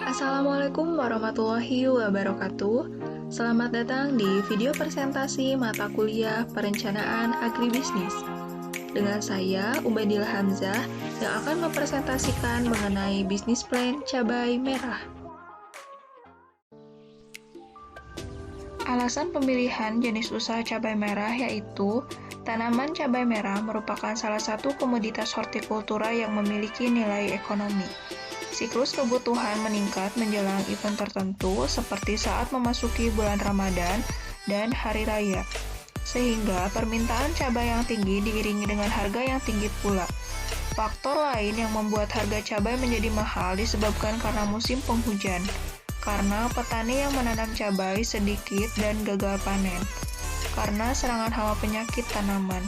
Assalamualaikum warahmatullahi wabarakatuh. Selamat datang di video presentasi mata kuliah Perencanaan Agribisnis. Dengan saya, Ubadillah Hamzah, yang akan mempresentasikan mengenai bisnis plan cabai merah. Alasan pemilihan jenis usaha cabai merah yaitu tanaman cabai merah merupakan salah satu komoditas hortikultura yang memiliki nilai ekonomi. Siklus kebutuhan meningkat menjelang event tertentu seperti saat memasuki bulan Ramadan dan Hari Raya, sehingga permintaan cabai yang tinggi diiringi dengan harga yang tinggi pula. Faktor lain yang membuat harga cabai menjadi mahal disebabkan karena musim penghujan, karena petani yang menanam cabai sedikit dan gagal panen, karena serangan hama penyakit tanaman.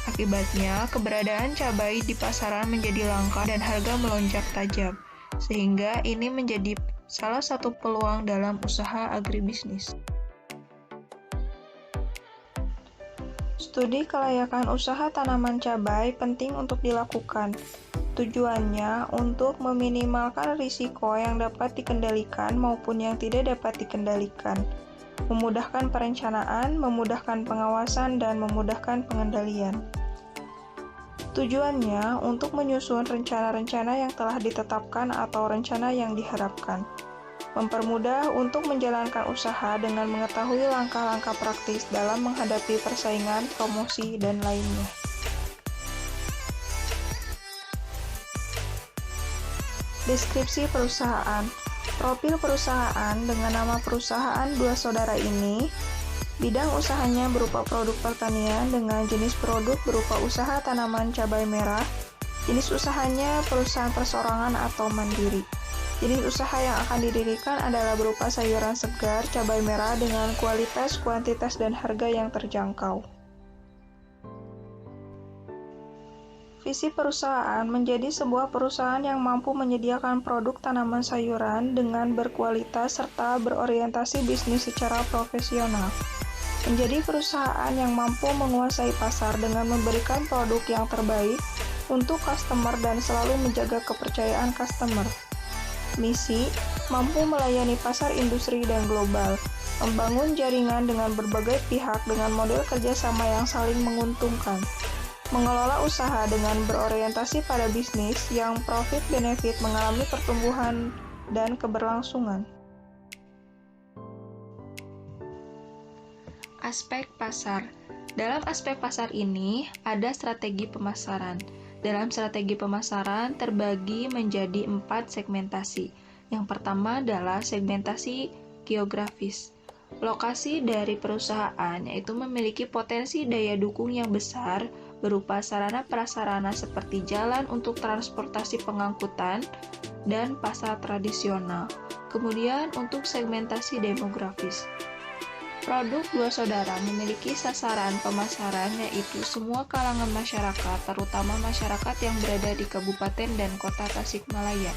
Akibatnya, keberadaan cabai di pasaran menjadi langka dan harga melonjak tajam, sehingga ini menjadi salah satu peluang dalam usaha agribisnis. Studi kelayakan usaha tanaman cabai penting untuk dilakukan. Tujuannya untuk meminimalkan risiko yang dapat dikendalikan maupun yang tidak dapat dikendalikan, memudahkan perencanaan, memudahkan pengawasan, dan memudahkan pengendalian. Tujuannya untuk menyusun rencana-rencana yang telah ditetapkan atau rencana yang diharapkan. Mempermudah untuk menjalankan usaha dengan mengetahui langkah-langkah praktis dalam menghadapi persaingan, promosi, dan lainnya. Deskripsi perusahaan. Profil perusahaan dengan nama perusahaan dua saudara ini. Bidang usahanya berupa produk pertanian dengan jenis produk berupa usaha tanaman cabai merah. Jenis usahanya perusahaan perseorangan atau mandiri. Jenis usaha yang akan didirikan adalah berupa sayuran segar cabai merah dengan kualitas, kuantitas, dan harga yang terjangkau. Visi perusahaan menjadi sebuah perusahaan yang mampu menyediakan produk tanaman sayuran dengan berkualitas serta berorientasi bisnis secara profesional. Menjadi perusahaan yang mampu menguasai pasar dengan memberikan produk yang terbaik untuk customer dan selalu menjaga kepercayaan customer. Misi, mampu melayani pasar industri dan global, membangun jaringan dengan berbagai pihak dengan model kerjasama yang saling menguntungkan, mengelola usaha dengan berorientasi pada bisnis yang profit-benefit mengalami pertumbuhan dan keberlangsungan. Aspek pasar. Dalam aspek pasar ini, ada strategi pemasaran. Dalam strategi pemasaran terbagi menjadi 4 segmentasi. Yang pertama adalah segmentasi geografis. Lokasi dari perusahaan yaitu memiliki potensi daya dukung yang besar berupa sarana-prasarana seperti jalan untuk transportasi pengangkutan dan pasar tradisional. Kemudian untuk segmentasi demografis. Produk dua saudara memiliki sasaran pemasaran yaitu semua kalangan masyarakat, terutama masyarakat yang berada di Kabupaten dan Kota Tasikmalaya.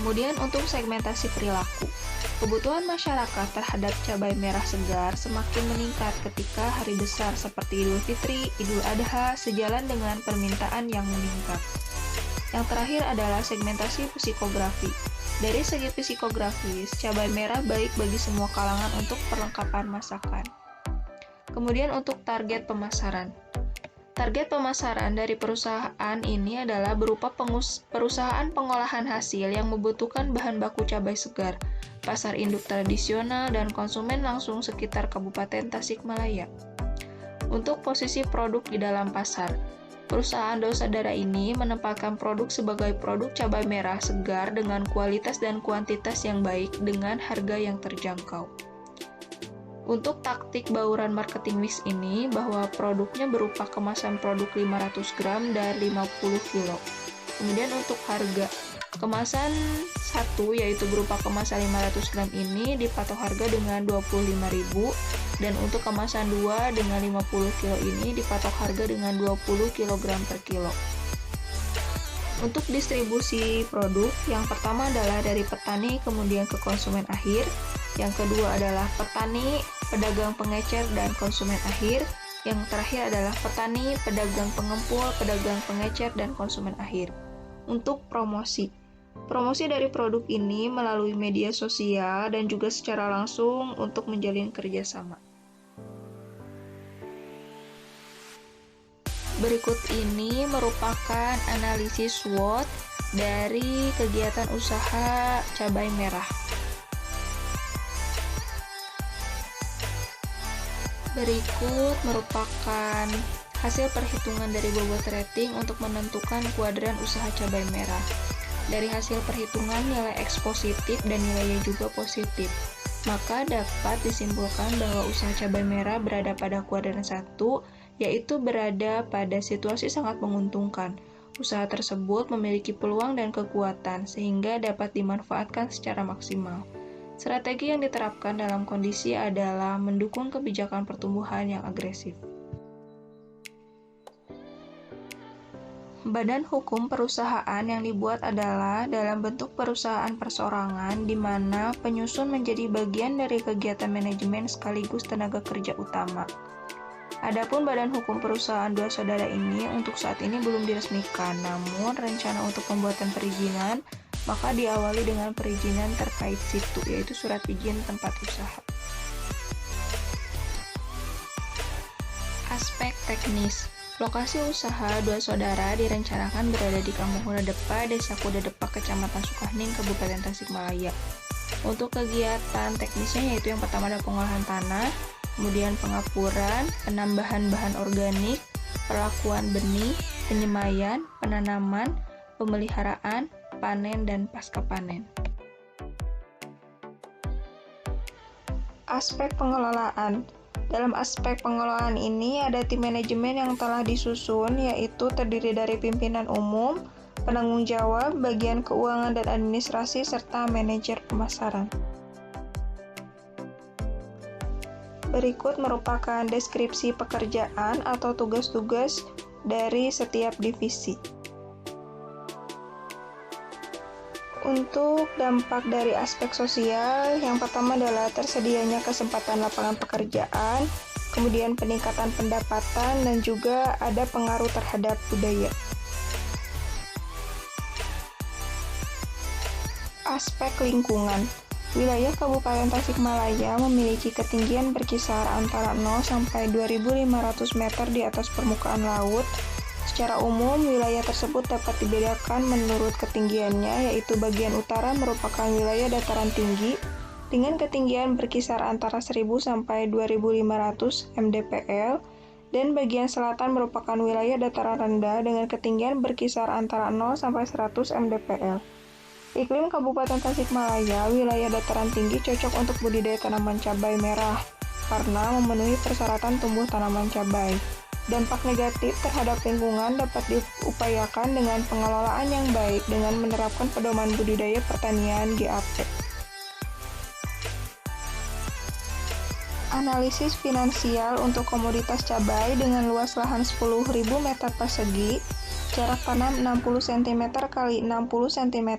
Kemudian untuk segmentasi perilaku. Kebutuhan masyarakat terhadap cabai merah segar semakin meningkat ketika hari besar seperti Idul Fitri, Idul Adha sejalan dengan permintaan yang meningkat. Yang terakhir adalah segmentasi psikografi. Dari segi psikografis, cabai merah baik bagi semua kalangan untuk perlengkapan masakan. Kemudian untuk target pemasaran. Target pemasaran dari perusahaan ini adalah berupa perusahaan pengolahan hasil yang membutuhkan bahan baku cabai segar, pasar induk tradisional, dan konsumen langsung sekitar Kabupaten Tasikmalaya. Untuk posisi produk di dalam pasar, perusahaan dua saudara ini menempatkan produk sebagai produk cabai merah segar dengan kualitas dan kuantitas yang baik dengan harga yang terjangkau. Untuk taktik bauran marketing mix ini bahwa produknya berupa kemasan produk 500 gram dan 50 kilo. Kemudian untuk harga, kemasan 1 yaitu berupa kemasan 500 gram ini dipatok harga dengan 25.000 dan untuk kemasan 2 dengan 50 kilo ini dipatok harga dengan 20 kg per kilo. Untuk distribusi produk, yang pertama adalah dari petani kemudian ke konsumen akhir, yang kedua adalah petani, pedagang pengecer, dan konsumen akhir, yang terakhir adalah petani, pedagang pengempul, pedagang pengecer, dan konsumen akhir. Untuk promosi, Promosi dari produk ini melalui media sosial dan juga secara langsung untuk menjalin kerjasama. Berikut ini merupakan analisis SWOT dari kegiatan usaha cabai merah. Berikut merupakan hasil perhitungan dari bobot rating untuk menentukan kuadran usaha cabai merah. Dari hasil perhitungan nilai X positif dan nilai Y juga positif, maka dapat disimpulkan bahwa usaha cabai merah berada pada kuadran 1, yaitu berada pada situasi sangat menguntungkan. Usaha tersebut memiliki peluang dan kekuatan sehingga dapat dimanfaatkan secara maksimal. Strategi yang diterapkan dalam kondisi adalah mendukung kebijakan pertumbuhan yang agresif. Badan hukum perusahaan yang dibuat adalah dalam bentuk perusahaan perseorangan di mana penyusun menjadi bagian dari kegiatan manajemen sekaligus tenaga kerja utama. Adapun badan hukum perusahaan dua saudara ini untuk saat ini belum diresmikan, namun rencana untuk pembuatan perizinan maka diawali dengan perizinan terkait situ, yaitu surat izin tempat usaha. Aspek teknis. Lokasi usaha dua saudara direncanakan berada di Kampung Kudadepa, Desa Kudadepa, Kecamatan Sukahning, Kabupaten Tasikmalaya. Untuk kegiatan teknisnya yaitu yang pertama ada pengolahan tanah, kemudian pengapuran, penambahan bahan organik, perlakuan benih, penyemaian, penanaman, pemeliharaan, panen, dan pasca panen. Aspek pengelolaan. Dalam aspek pengelolaan ini ada tim manajemen yang telah disusun, yaitu terdiri dari pimpinan umum, penanggung jawab, bagian keuangan dan administrasi, serta manajer pemasaran. Berikut merupakan deskripsi pekerjaan atau tugas-tugas dari setiap divisi. Untuk dampak dari aspek sosial, yang pertama adalah tersedianya kesempatan lapangan pekerjaan, kemudian peningkatan pendapatan, dan juga ada pengaruh terhadap budaya. Aspek lingkungan. Wilayah Kabupaten Tasikmalaya memiliki ketinggian berkisar antara 0 sampai 2.500 meter di atas permukaan laut. Secara umum, wilayah tersebut dapat dibedakan menurut ketinggiannya, yaitu bagian utara merupakan wilayah dataran tinggi dengan ketinggian berkisar antara 1.000 sampai 2.500 mdpl, dan bagian selatan merupakan wilayah dataran rendah dengan ketinggian berkisar antara 0 sampai 100 mdpl. Iklim Kabupaten Tasikmalaya, wilayah dataran tinggi cocok untuk budidaya tanaman cabai merah karena memenuhi persyaratan tumbuh tanaman cabai. Dampak negatif terhadap lingkungan dapat diupayakan dengan pengelolaan yang baik dengan menerapkan pedoman budidaya pertanian GAP. Analisis finansial untuk komoditas cabai dengan luas lahan 10.000 meter persegi, jarak tanam 60 cm x 60 cm,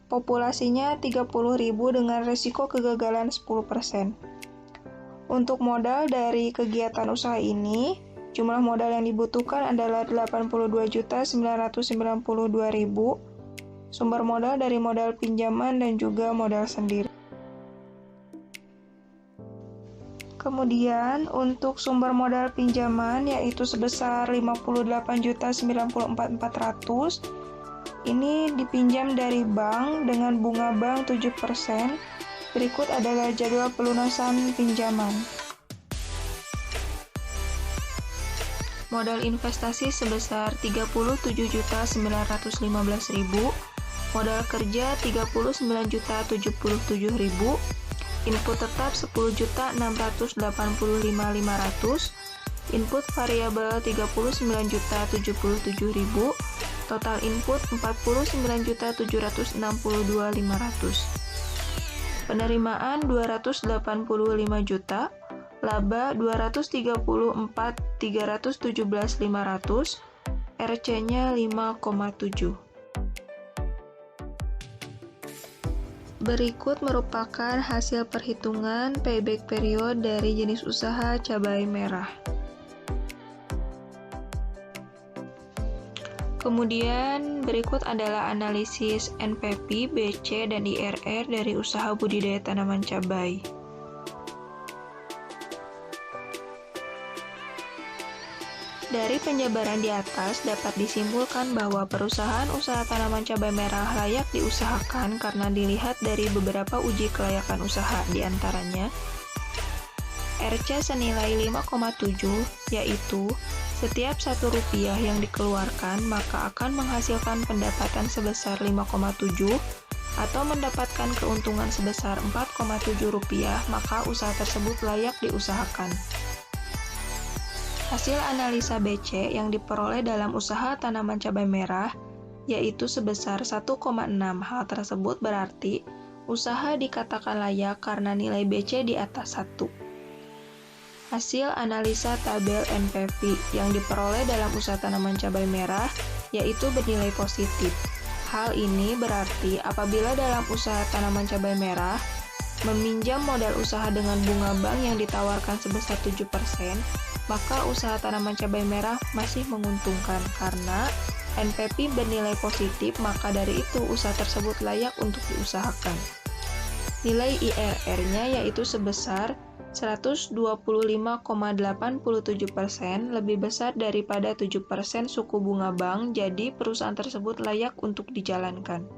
populasinya 30.000 dengan risiko kegagalan 10%. Untuk modal dari kegiatan usaha ini, jumlah modal yang dibutuhkan adalah 82.992.000, sumber modal dari modal pinjaman dan juga modal sendiri. Kemudian untuk sumber modal pinjaman yaitu sebesar 58.094.400, ini dipinjam dari bank dengan bunga bank 7%. Berikut adalah jadwal pelunasan pinjaman. Modal investasi sebesar 37.915.000, modal kerja 39.077.000, input tetap 10.685.500, input variabel 39.077.000, total input 49.762.500. Penerimaan 285 juta, laba 234.317.500, RC-nya 5,7. Berikut merupakan hasil perhitungan payback period dari jenis usaha cabai merah. Kemudian berikut adalah analisis NPV, BC, dan IRR dari usaha budidaya tanaman cabai. Dari penjabaran di atas dapat disimpulkan bahwa perusahaan usaha tanaman cabai merah layak diusahakan karena dilihat dari beberapa uji kelayakan usaha, diantaranya RC senilai 5,7, yaitu setiap Rp1 yang dikeluarkan maka akan menghasilkan pendapatan sebesar 5,7 atau mendapatkan keuntungan sebesar Rp4,7, maka usaha tersebut layak diusahakan. Hasil analisa BC yang diperoleh dalam usaha tanaman cabai merah yaitu sebesar 1,6. Hal tersebut berarti usaha dikatakan layak karena nilai BC di atas 1. Hasil analisa tabel NPV yang diperoleh dalam usaha tanaman cabai merah yaitu bernilai positif. Hal ini berarti apabila dalam usaha tanaman cabai merah meminjam modal usaha dengan bunga bank yang ditawarkan sebesar 7%, maka usaha tanaman cabai merah masih menguntungkan karena NPV bernilai positif, maka dari itu usaha tersebut layak untuk diusahakan. Nilai IRR-nya yaitu sebesar 125,87%, lebih besar daripada 7% suku bunga bank, jadi perusahaan tersebut layak untuk dijalankan.